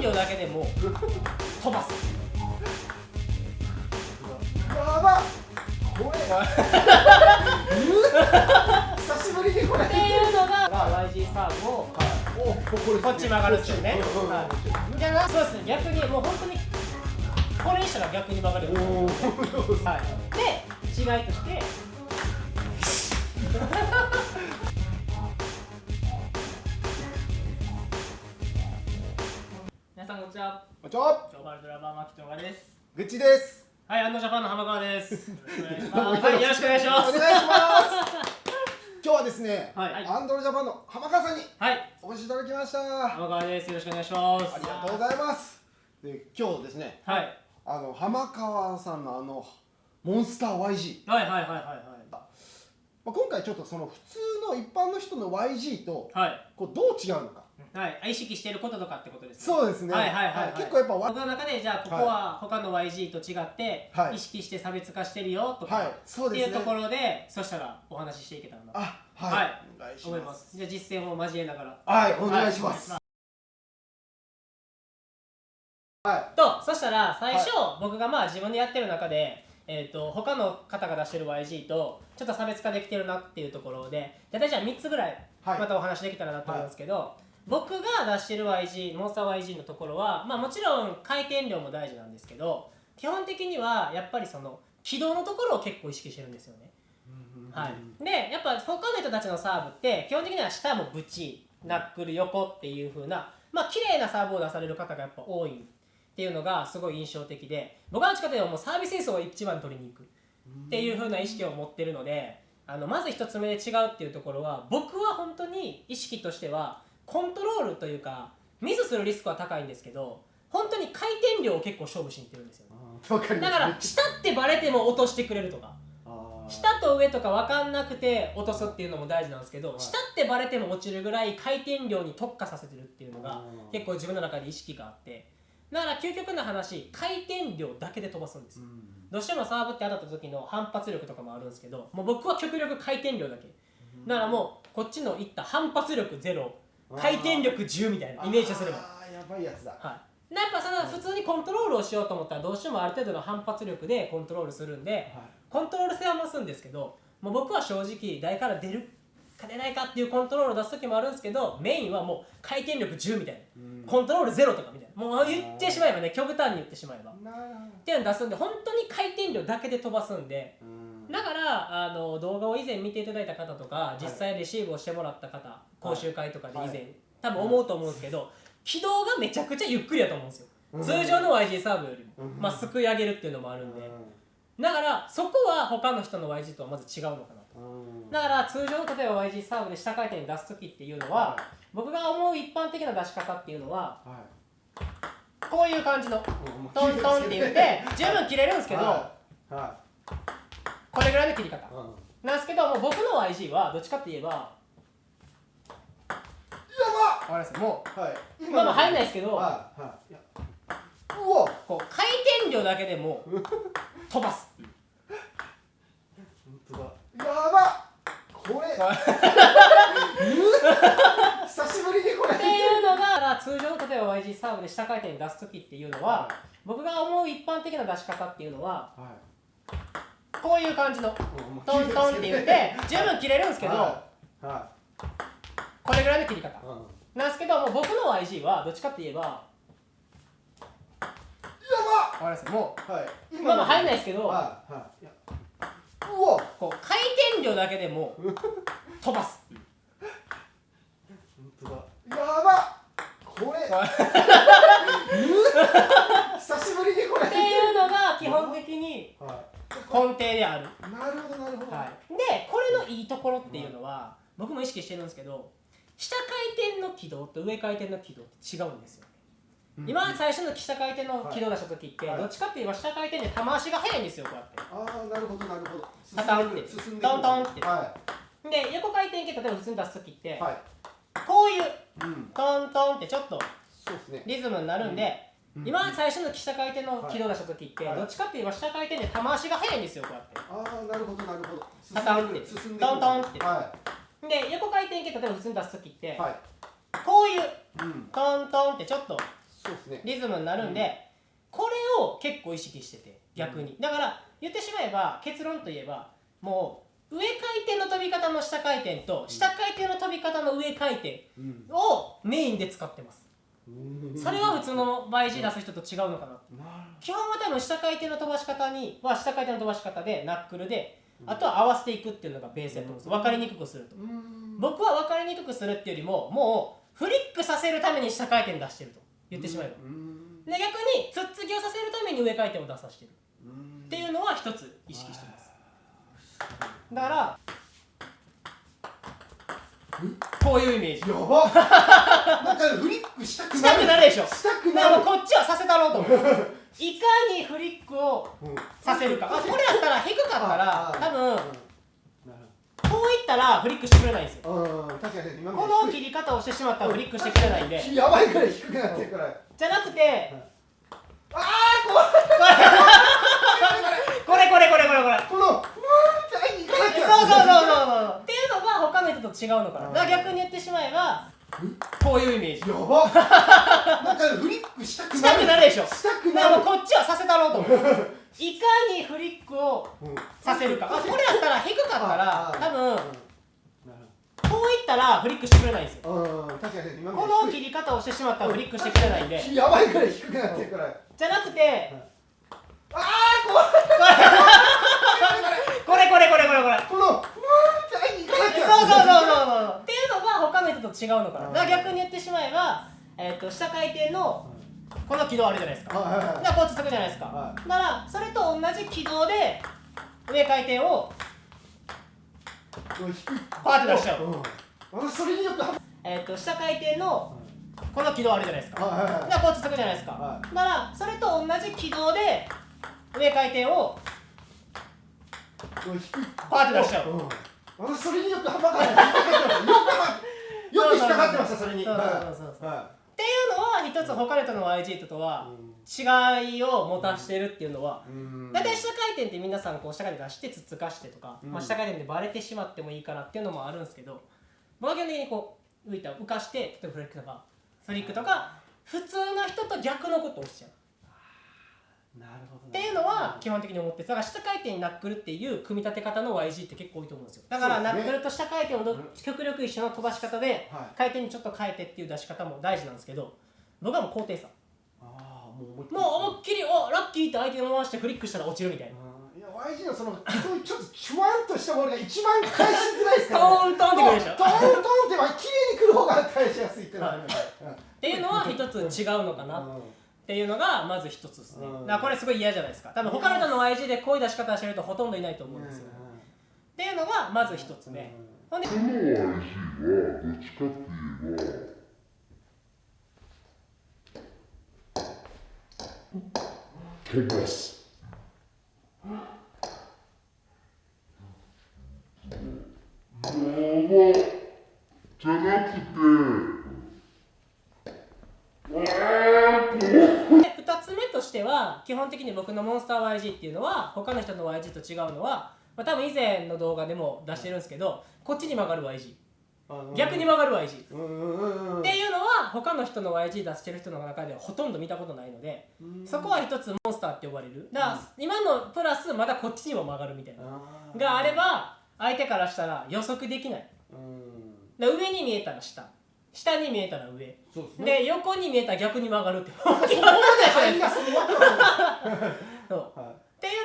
転量だけでも飛ばす。やばっこれ久しぶりにこれっていうのが YG サーブをこっち曲がるんですよね。じゃあそうですね、逆にもう本当にこれにしたら逆に曲がるよ。はい。で違いとして皆さんこんにちは。こんにちは。ジョーバルドラバー牧野です。ぐっちです。はい、アンドジャパンの浜川です。はい、よろしくお願いします。お願いします。今日はですね、はいアンドロジャパンの浜川さんにはいお越しいただきました。浜川です。よろしくお願いします。ありがとうございます。で、今日ですね、はい浜川さんのモンスター YG、はいはいはいはい今回ちょっとその普通の一般の人の YG とはいこうどう違うのか。はい、意識していることとかってことですね。そうですね。はいはいはい、はい、結構やっぱ僕の中でじゃあここは他の YG と違ってはい意識して差別化してるよとか、はい、そうですね。っていうところでそしたらお話ししていけたらなとはい、お願いし思います。じゃあ実践を交えながらはいお願いします。とそしたら最初、僕がまあ自分でやってる中で他の方が出してる YG とちょっと差別化できてるなっていうところで大体じゃあ3つぐらいまたお話できたらなと思うんですけど、僕が出してる YG モンスター YG のところは、まあ、もちろん回転量も大事なんですけど基本的にはやっぱりその軌道のところを結構意識してるんですよね。はい、でやっぱ他の人たちのサーブって基本的には下もぶちナックル横っていう風なまあ綺麗なサーブを出される方がやっぱ多いっていうのがすごい印象的で、僕はどっちかというともうサービスエースを一番取りに行くっていう風な意識を持ってるので、まず一つ目で違うっていうところは僕は本当に意識としてはコントロールというかミスするリスクは高いんですけど本当に回転量を結構勝負しにいってるんですよね。だから下ってバレても落としてくれるとか下と上とか分かんなくて落とすっていうのも大事なんですけど、下ってバレても落ちるぐらい回転量に特化させてるっていうのが結構自分の中で意識があって、だから究極の話回転量だけで飛ばすんですよ。どうしてもサーブって当たった時の反発力とかもあるんですけど、もう僕は極力回転量だけだからもうこっちのいった反発力0回転力10みたいなイメージをすればやばいやつだ。はい、やっぱその普通にコントロールをしようと思ったらどうしてもある程度の反発力でコントロールするんで、コントロール性は増すんですけど、もう僕は正直台から出るか出ないかっていうコントロールを出す時もあるんですけど、メインはもう回転力10みたいな、コントロール0とかみたいな、もう言ってしまえばね、極端に言ってしまえばっていうのを出すんで、本当に回転量だけで飛ばすんで、だから動画を以前見ていただいた方とか実際レシーブをしてもらった方、講習会とかで以前、多分思うと思うんですけど、軌道がめちゃくちゃゆっくりだと思うんですよ。通常の YG サーブよりも、まあ、すくい上げるっていうのもあるんで、だからそこは他の人の YG とはまず違うのかなと。だから通常の例えば YG サーブで下回転に出す時っていうのは、僕が思う一般的な出し方っていうのは、こういう感じのトントンって言って十分切れるんですけど、これぐらいの切り方なんですけど、もう僕の YG はどっちかって言えばわかりますもう今も入んないですけど、こう回転量だけでも飛ばす。やばっこれ久しぶりにこれっていうのが通常の例えば YG サーブで下回転に出す時っていうのは、僕が思う一般的な出し方っていうのは、こういう感じのトントンって言って十分切れるんですけど、これぐらいの切り方なんですけど、もう僕の YG はどっちかって言えばわかりますもう今も入んないですけど、こう回転量だけでも飛ばす。やばっこれ久しぶりにこれっていうのが基本的に根底である。なるほどなるほど。でこれのいいところっていうのは僕も意識してるんですけど、下回転の軌道と上回転の軌道って違うんですよ。今最初の下回転の軌道出した時ってどっちかって言えば下回転で球足が速いんですよ。こうやってなるほどなるほど。タタンってトントンって、で横回転系例えば普通に出す時ってこういうトントンってちょっとリズムになるんで、今最初の下回転の軌道出した時ってどっちかって言えば下回転で球足が速いんですよ。こうやってなるほどなるほど。タタンってトントンって、で横回転系例えば普通に出す時ってこういうトントンってちょっとそうですね。リズムになるんで、これを結構意識してて逆に、だから言ってしまえば結論といえばもう上回転の飛び方の下回転と下回転の飛び方の上回転をメインで使ってます。それは普通の YG 出す人と違うのかなって。基本は多分下回転の飛ばし方には下回転の飛ばし方でナックルで、あとは合わせていくっていうのがベースだと思うんです。分かりにくくすると。僕は分かりにくくするっていうよりももうフリックさせるために下回転出してると言ってしまえば、で逆につっつきをさせるために上回転を出させてるっていうのは一つ意識してます。だからこういうイメージ。やばなんかフリックしたくなるでしょ。したくなる。でもこっちはさせたろうと思ういかにフリックをさせるか。これやったら低かったら多分こういったらフリックしてくれないんですよ。確かに今この切り方をしてしまったらフリックしてくれないんで、やばいくらい低くなってるから。じゃなくてああこれこのいかなきゃ。そうっていうのが他の人と違うのかな。だから逆に言ってしまえばこういうイメージ。やばなんかフリックしたくなるでしょ。したくなる。でもこっちはさせたろうと思ういかにフリックをさせるか。これやったら低かったら多分こういったらフリックしてくれないんですよ。確かに今この切り方をしてしまったらフリックしてくれないんで、やばいくらい低くなってるから。じゃなくてああこれこのいかなきゃ。そうっていうのが他の人と違うのかな。だから逆に言ってしまえば下回転のこの軌道あるじゃないですか。だからこうつくじゃないですか。だからそれと同じ軌道で上回転をパーって出しちゃう。それによって下回転のこの軌道あるじゃないですか。だからこうつくじゃないですか。だからそれと同じ軌道で上回転をパーって出しちゃう。それによって幅がよく引っかかってました。それにっていうのは一つ他の人の YG とは違いを持たしてるっていうのは、だいたい下回転って皆さんこう下回転出してつっつかしてとか、下回転でバレてしまってもいいからっていうのもあるんですけど、僕は基本的にこう浮かして、例えばフリックとか普通の人と逆のことをしちゃうっていうのは基本的に思って、だから下回転にナックルっていう組み立て方の YG って結構多いと思うんですよ。だからナックルと下回転を極力一緒の飛ばし方で回転にちょっと変えてっていう出し方も大事なんですけど、僕はもう高低差。もう思いっきりラッキーって相手を回してフリックしたら落ちるみたいな。YG のそういうちょっとチュワンとしたボールが一番返しづらいですからね。トーンってくるでしょ。トーンって綺麗にくる方が返しやすいっていうのはっていうのは一つ違うのかなっていうのがまず一つですね。だからこれすごい嫌じゃないですか。多分他の人の YG でこういう出し方してる人ほとんどいないと思うんですよ。っていうのがまず一つ目。ほんでこの YG はどっちかっていうと飛ばす。じゃなくて2つ目としては基本的に僕のモンスター YG っていうのは他の人の YG と違うのは、多分以前の動画でも出してるんですけど、こっちに曲がる YG、逆に曲がる YG っていうのは他の人の YG 出してる人の中ではほとんど見たことないので、そこは一つモンスターって呼ばれる。だから今のプラスまだこっちにも曲がるみたいながあれば相手からしたら予測できない。上に見えたら下、下に見えたら上で横に見えたら逆に曲がるってっていう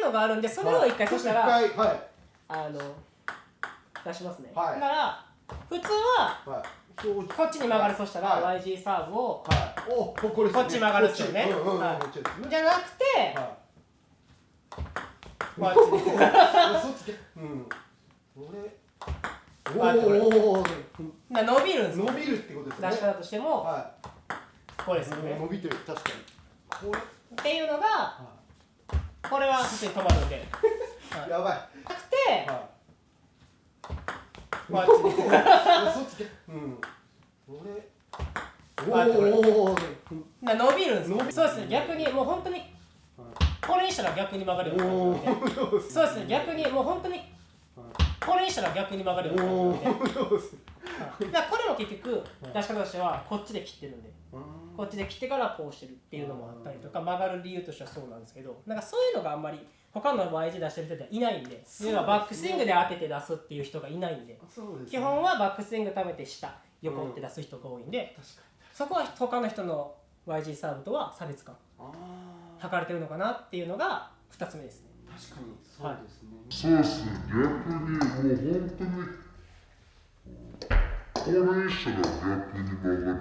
のがあるんで、それを一回そしたら出しますね。だから普通はこっちに曲がる。そしたら YG サーブをこっち曲がるっすよね。じゃなくてこっち伸びるんです。伸びるってことですね。出し方としてもこれですよね。伸びてる。確かにっていうのがこれは普通に止まるんでやばい。なくてこっちで伸びるんです。そうですね。逆にもう本当にこれにしたら逆に曲がるようになる。そうですね。逆にもう本当にこれにしたら逆に曲がるようになるので、だからこれも結局出し方としてはこっちで切ってるんで。こっちで切ってからこうしてるっていうのもあったりとか、曲がる理由としてはそうなんですけど、なんかそういうのがあんまり他の YG 出してる人ではいないんで、要はバックスイングで当てて出すっていう人がいないんで、基本はバックスイング貯めて下横って出す人が多いんで、そこは他の人の YG サーブとは差別化図れてるのかなっていうのが2つ目ですね。確かにそうですね。そうですね。逆にもう本当にこれにしたら逆に曲がる。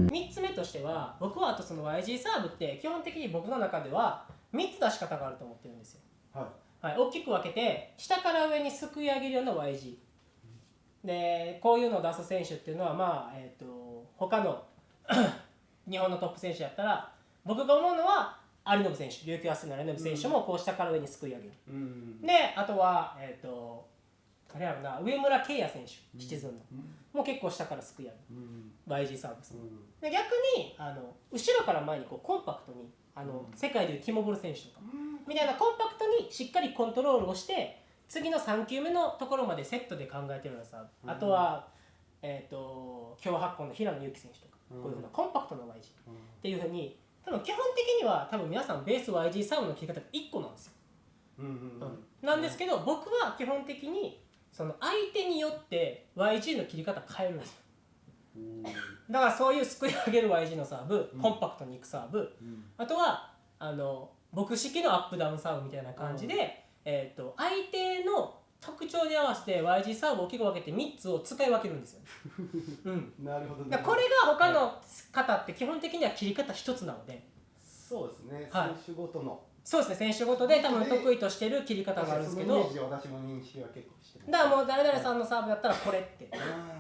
3つ目としては、僕はあとその YG サーブって基本的に僕の中では3つ出し方があると思ってるんですよ。はい、大きく分けて下から上にすくい上げるような YG で、こういうのを出す選手っていうのはまあ、他の日本のトップ選手やったら、僕が思うのは有延選手、琉球アスの有延選手もこう下から上にすくい上げる、であとは誰やろな、上村圭也選手、シチズンの、もう結構下からすくい上げる、YG サーブス、で逆に後ろから前にこうコンパクトに世界でいうティモボル選手とか、みたいなコンパクトにしっかりコントロールをして次の3球目のところまでセットで考えてるようなサーブ、あとは今日8本の平野祐希選手とか、こういうふうなコンパクトな YG っていうふうに、多分基本的には多分皆さんベース YG サーブの切り方が1個なんですよ。なんですけど、僕は基本的にその相手によって YG の切り方変えるんですよ。だからそういうすくい上げる YG のサーブ、コンパクトにいくサーブ、あとは僕式のアップダウンサーブみたいな感じで、相手の特徴に合わせて YG サーブを大きく分けて3つを使い分けるんですよ、なるほど。これが他の方って基本的には切り方1つなので、そうですね、選手ごとの、そうですね、選手ごとで多分得意としてる切り方があるんですけど、私も認識は結構してます。だからもう誰々さんのサーブだったらこれって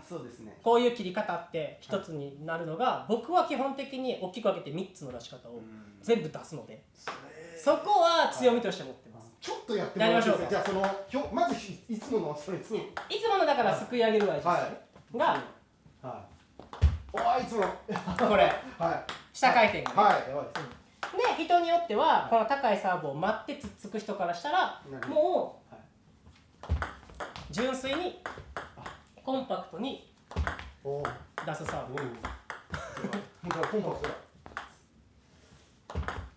そうですね、こういう切り方って1つになるのが、僕は基本的に大きく分けて3つの出し方を全部出すので、そこは強みとして持ってます。ちょっとやってもらいましょうか。じゃあまずいつものそれいつものだからすくい上げる YG が、いつものこれ下回転がね、で人によってはこの高いサーブを待ってつっつく人からしたら、もう純粋にコンパクトに出すサーブ、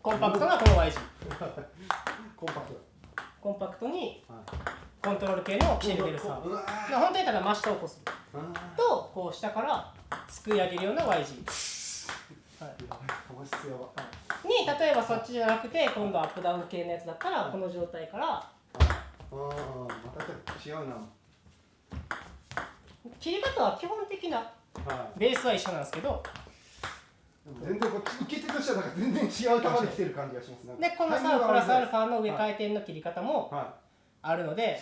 コンパクトなこの YG、 コンパクトにコントロール系のキレ出るサーブ、本当に言ったら真下を起こすと、こう下からすくい上げるような YG、に例えばそっちじゃなくて今度アップダウン系のやつだったら、この状態からまた違うな、切り方は基本的なベースは一緒なんですけど、全然受け手としては全然違う球で来てる感じがします。でこのサーブプラスアルファの上回転の切り方もあるので、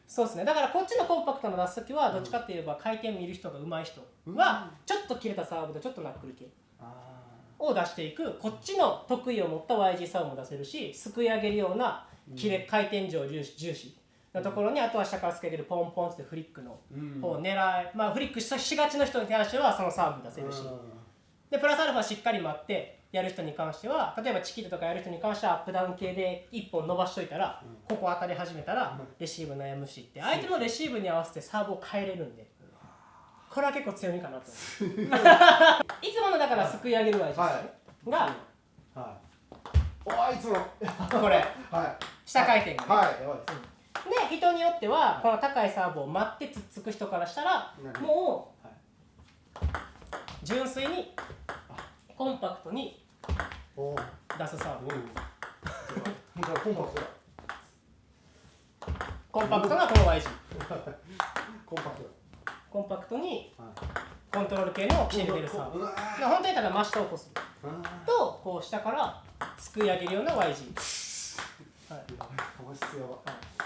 そうですね、だからこっちのコンパクトの出すときはどっちかっていえば回転見る人が上手い人はちょっと切れたサーブとちょっとナックル系を出していく、こっちの得意を持った YG サーブも出せるし、すくい上げるような回転上重視のところに、あとは下からすくい上げるポンポンってフリックの方を狙い、フリックしがちの人に対してはそのサーブ出せるし、でプラスアルファしっかり待ってやる人に関しては、例えばチキータとかやる人に関してはアップダウン系で1本伸ばしといたら、ここ当たり始めたらレシーブ悩むしって、相手のレシーブに合わせてサーブを変えれるんで、これは結構強みかなと思ういつものだからすくい上げる YG が、いつものこれ下回転がね、で人によってはこの高いサーブを待ってつっつく人からしたら、もう純粋にコンパクトに出すサーブ、コンパクトなこの YG、 コンパクトにコントロール系のキレ出るサーブ、本当に言ったら真下を起こすと、こう下からすくい上げるような YG、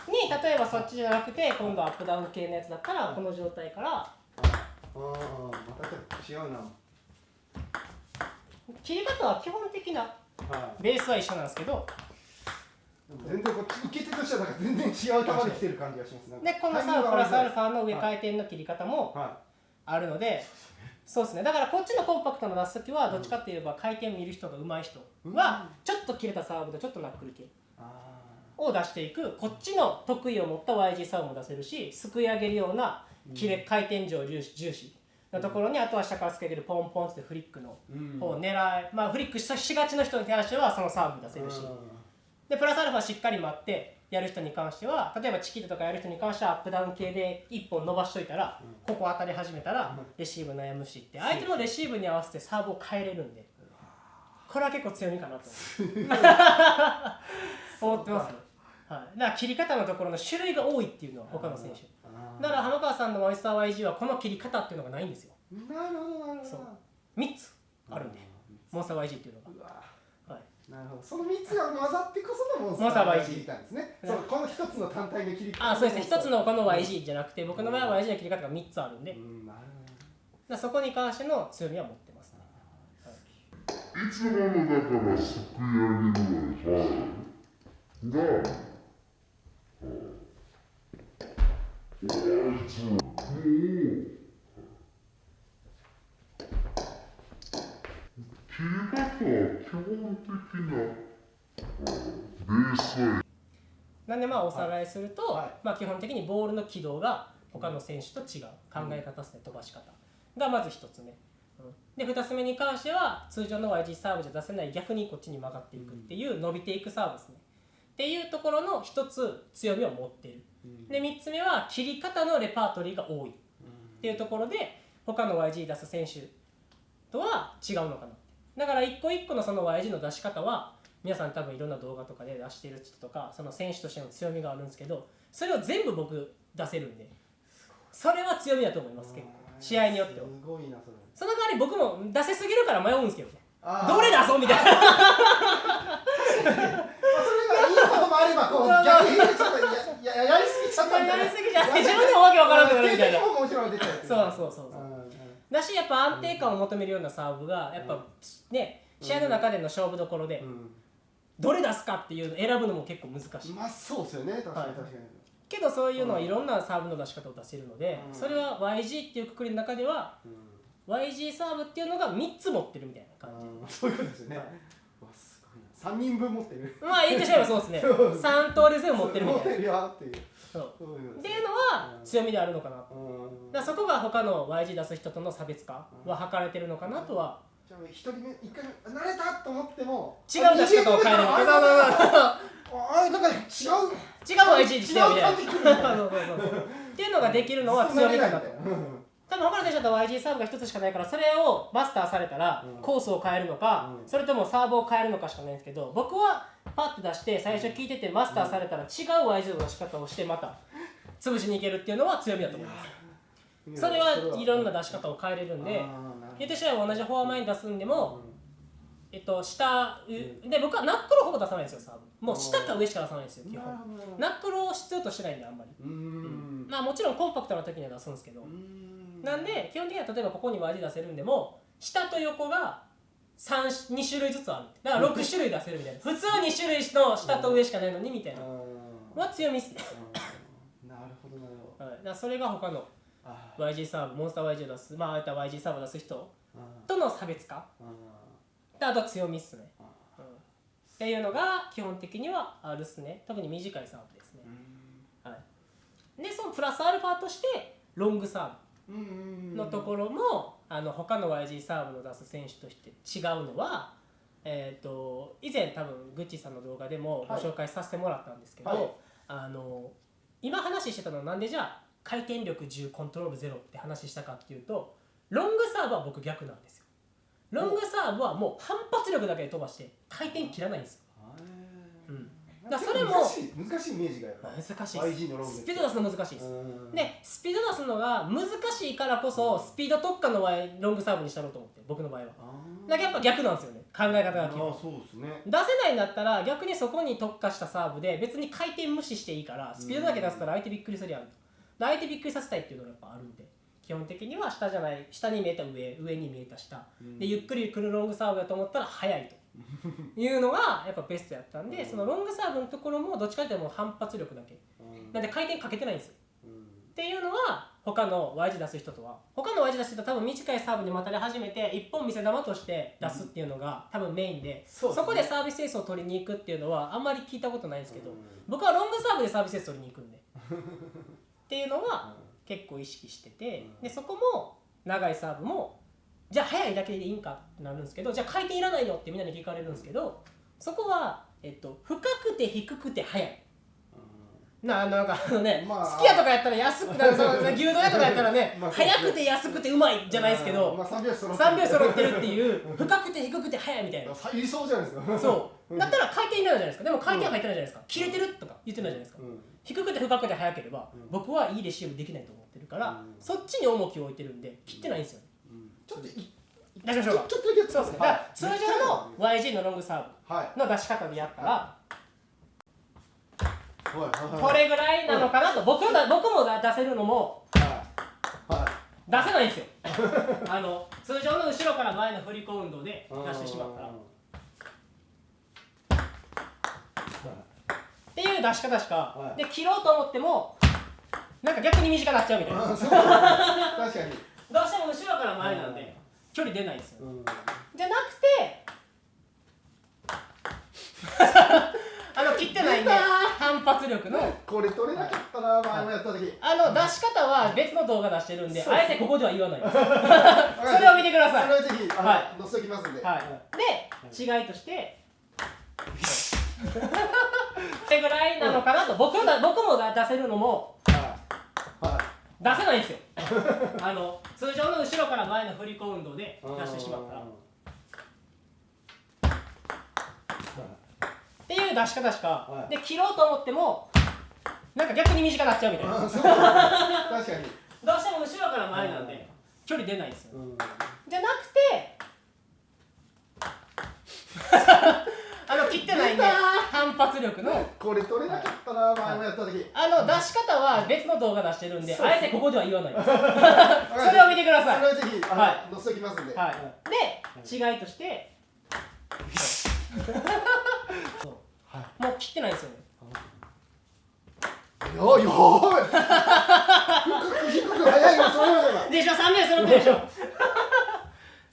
に例えばそっちじゃなくて今度アップダウン系のやつだったら、この状態からまた違うな、切り方は基本的なベースは一緒なんですけど、全然受け手としては全然違う球で来てる感じがします。でこのサーブプラスアルファの上回転の切り方もあるので、そうですね、だからこっちのコンパクトの出すときはどっちかっていえば回転見る人が上手い人はちょっと切れたサーブとちょっとナックル系を出していく、こっちの得意を持った YG サーブも出せるし、すくい上げるような回転上重視のところにあとは下からつけてるポンポンってフリックの方を狙い、まあフリックしがちの人に関してはそのサーブ出せるし、でプラスアルファしっかり待ってやる人に関しては、例えばチキータとかやる人に関してはアップダウン系で1本伸ばしといたら、ここ当たり始めたらレシーブ悩むしって相手のレシーブに合わせてサーブを変えれるんで、これは結構強みかなと思ってますね。はい、だから切り方のところの種類が多いっていうのは他の選手だから浜川さんのワイスター YG はこの切り方っていうのがないんですよ。なるほどなるほど。そう3つあるんでモンスター YG っていうのが、はい、なるほど。その3つが混ざってこそのモンスター YG なんですね。そうこの1つの単体の切り方。そうですね、1つのこの YG じゃなくて僕の場合は YG の切り方が3つあるんで、だそこに関しての強みは持ってますね。いつものだからすくい上げるわが、いつも切り方は基本的なベースラインなんでおさらいすると、基本的にボールの軌道が他の選手と違う考え方ですね、飛ばし方がまず1つ目、で2つ目に関しては通常の YG サーブじゃ出せない逆にこっちに曲がっていくっていう伸びていくサーブですねっていうところの1つ強みを持っている。で3つ目は切り方のレパートリーが多いっていうところで他の YG 出す選手とは違うのかな。だから一個一個のその YG の出し方は皆さん多分いろんな動画とかで出している人とかその選手としての強みがあるんですけど、それを全部僕出せるんでそれは強みだと思います。結構試合によってはすごいなそれ。その代わり僕も出せすぎるから迷うんですけどね、どれ出そうみたいなそれがいいこともあればこう逆にちょっとやりすぎちゃったみたいな。やりすぎじゃない自分でもわけわからなくなるみたいなそうだしやっぱ安定感を求めるようなサーブがやっぱね試合の中での勝負どころでどれ出すかっていうのを選ぶのも結構難しい。まあそうですよね、確かに確かに。けどそういうのはいろんなサーブの出し方を出せるので、それは YG っていうくくりの中では YG サーブっていうのが3つ持ってるみたいな感じ。そういうことですよね。すごいな。3人分持ってる。まあ言ってしまえばそうですね。3通り全部持ってるみたいな。持ってるよっていう。っていうのは強みであるのかな。だからそこが他の YG 出す人との差別化は図れてるのかなとは。じゃあ1人目1回慣れたと思っても違う出し方を変える。なんか違う YG にしてよみたいな。っていうのができるのは強みかなと。多分他の選手だと YG サーブが1つしかないからそれをマスターされたらコースを変えるのか、それともサーブを変えるのかしかないんですけど、僕はパッと出して最初聞いててマスターされたら違う YG の出し方をしてまた潰しにいけるっていうのは強みだと思います。それはいろんな出し方を変えれるんで、言ってしまえば同じフォア前に出すんでも、下で僕はナックルをほぼ出さないんですよ。サーブもう下か上しか出さないんですよ基本。ナックルを必要としてないんであんまり。まあもちろんコンパクトな時には出すんですけど、なんで基本的には例えばここに YG 出せるんでも下と横が2種類ずつある。だから6種類出せるみたいな。普通2種類の下と上しかないのにみたいなは強みっすね。なるほどなるほど。だからそれが他のYG サーブ、モンスター YG を出す、ああいった YG サーブを出す人との差別化で、あとは強みっすね、っていうのが基本的にはあるっすね。特に短いサーブですね。でそのプラスアルファとしてロングサーブのところも他の YG サーブの出す選手として違うのは、以前多分グッチさんの動画でもご紹介させてもらったんですけど、今話してたのはなんでじゃあ回転力10コントロール0って話したかっていうと、ロングサーブは僕逆なんですよ。ロングサーブはもう反発力だけで飛ばして回転切らないんですよ。だからそれも難しいイメージが難しいです。 YG のロングスピード出すの難しいです。でスピード出すのが難しいからこそスピード特化のロングサーブにしたろうと思って僕の場合は。だからやっぱ逆なんですよね、考え方が基本。そうですね。出せないんだったら逆にそこに特化したサーブで別に回転無視していいからスピードだけ出せたら相手びっくりするやんと。相手びっくりさせたいっていうのがやっぱあるんで、基本的には下じゃない、下に見えた上、上に見えた下でゆっくり来るロングサーブだと思ったら速いというのがやっぱベストやったんで、そのロングサーブのところもどっちかというと反発力だけなんで回転かけてないんですよ。っていうのは他の YG 出す人とは、他の YG 出す人は多分短いサーブにまたり始めて一本見せ球として出すっていうのが多分メインで、そこでサービスエースを取りに行くっていうのはあんまり聞いたことないんですけど、僕はロングサーブでサービスエース取りに行くんでっていうのは結構意識してて、でそこも長いサーブもじゃあ速いだけでいいんかってなるんですけど、じゃあ回転いらないよってみんなに聞かれるんですけど、そこは、深くて低くて速い。なんかね、すき家とかやったら安くなる、牛丼屋とかやったらね、速くて安くてうまいじゃないですけど、3拍子揃ってるっていう深くて低くて速いみたいな。理想じゃないですか。そうだったら回転いらないじゃないですか。でも回転入ってないじゃないですか。切れてるとか言ってないじゃないですか。低くて深くて速ければ僕はいいレシーブできないと思ってるから、そっちに重きを置いてるんで切ってないんですよね。ちょっと出しましょうか。ちょっとだけそうですね。だから通常の YG のロングサーブの出し方でやったら、これぐらいなのかなと。僕も出せるのも出せないんですよ。通常の後ろから前の振り子運動で出してしまったらっていう出し方しか、で切ろうと思ってもなんか逆に短くなっちゃうみたいな。確かにどうしても後ろから前なんで距離出ないんですよ。じゃなくて切ってないんで反発力のこれ取れなかったな、前もやった時。出し方は別の動画出してるんで、あえてここでは言わないです。それを見てください。それをぜひ載せておきますんで。で、違いとしてこれぐらいなのかなと。僕も出せるのも出せないんですよ。通常の後ろから前の振り子運動で出してしまったらっていう出し方しか、で切ろうと思ってもなんか逆に短くなっちゃうみたいな。確かにどうしても後ろから前なんで距離出ないんですよ。じゃなくて切ってないんで反発力のこれ取れなかったな、前もやった時。出し方は別の動画出してるんで、あえてここでは言わないです。それを見てください。それをぜひ載せておきますんで。で、違いとしてもう切ってないですよね。やばい低く速いのそれまではでしょ、3名揃ってるでしょ。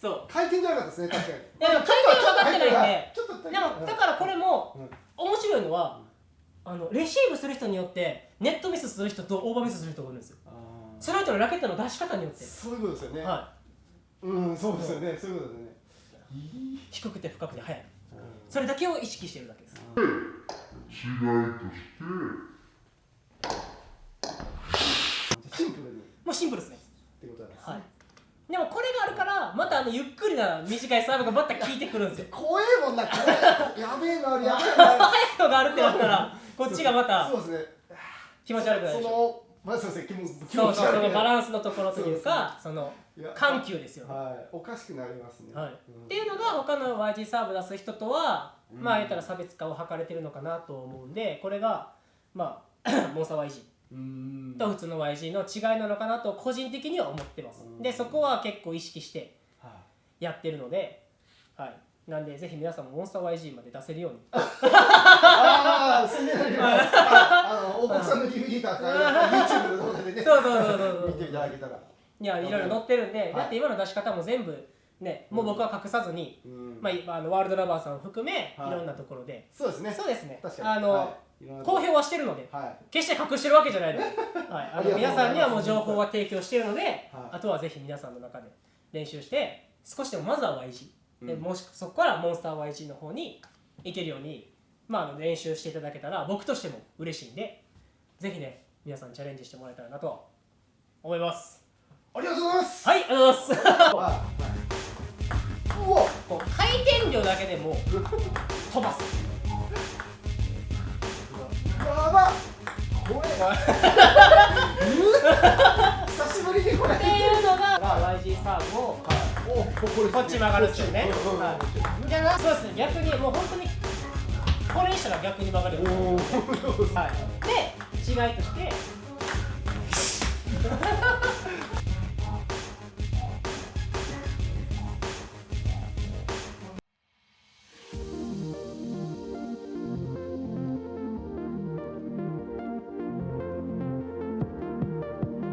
そう回転じゃなかったですね、確かに。いやでも回転は分かってないんで、でもだからこれも面白いのはレシーブする人によってネットミスする人とオーバーミスする人がいるんですよ。その人のラケットの出し方によって。そういうことですよね。そうですよね、そういうことですよね。低くて深くて速い、それだけを意識してるだけです。違いとしてシンプルにもうシンプルですねってことなんですね。でもこれがあるからまたゆっくりな短いサーブがまた効いてくるんですよ。怖えもんな、これやべえな、やべえな。速いのがあるってなったらこっちがまたそうですね、気持ち悪くなるでしょ。そうそのバランスのところというか、その緩急ですよね。おかしくなりますね。っていうのが他の YG サーブ出す人とはまあ言ったら差別化を図れてるのかなと思うんで、これがまあモンスター YGと普通の YG の違いなのかなと個人的には思ってます。でそこは結構意識してやってるので、なんでぜひ皆さんもモンスター YG まで出せるように。宣伝だけ大国さんの DVD とか YouTube の動画でね、見ていただけたら。いや、いろいろ載ってるんで、だって今の出し方も全部ね、もう僕は隠さずに、ワールドラバーさんを含めいろんなところで、そうですね、公表はしてるので、決して隠してるわけじゃないので、皆さんにはもう情報は提供しているので、あとはぜひ皆さんの中で練習して少しでもまずは YG で、もしそこからモンスター YG の方に行けるように練習していただけたら僕としても嬉しいんで、ぜひね皆さんチャレンジしてもらえたらなと思います。ありがとうございます。はい、ありがとうございます。回転量だけでも飛ばす。やばっ、これ久しぶりにこれっていうのが YG サーブをこっち曲がるんですよね。じゃあそうですね、逆にもう本当にこれにしたら逆に曲がるようになる。で違いとして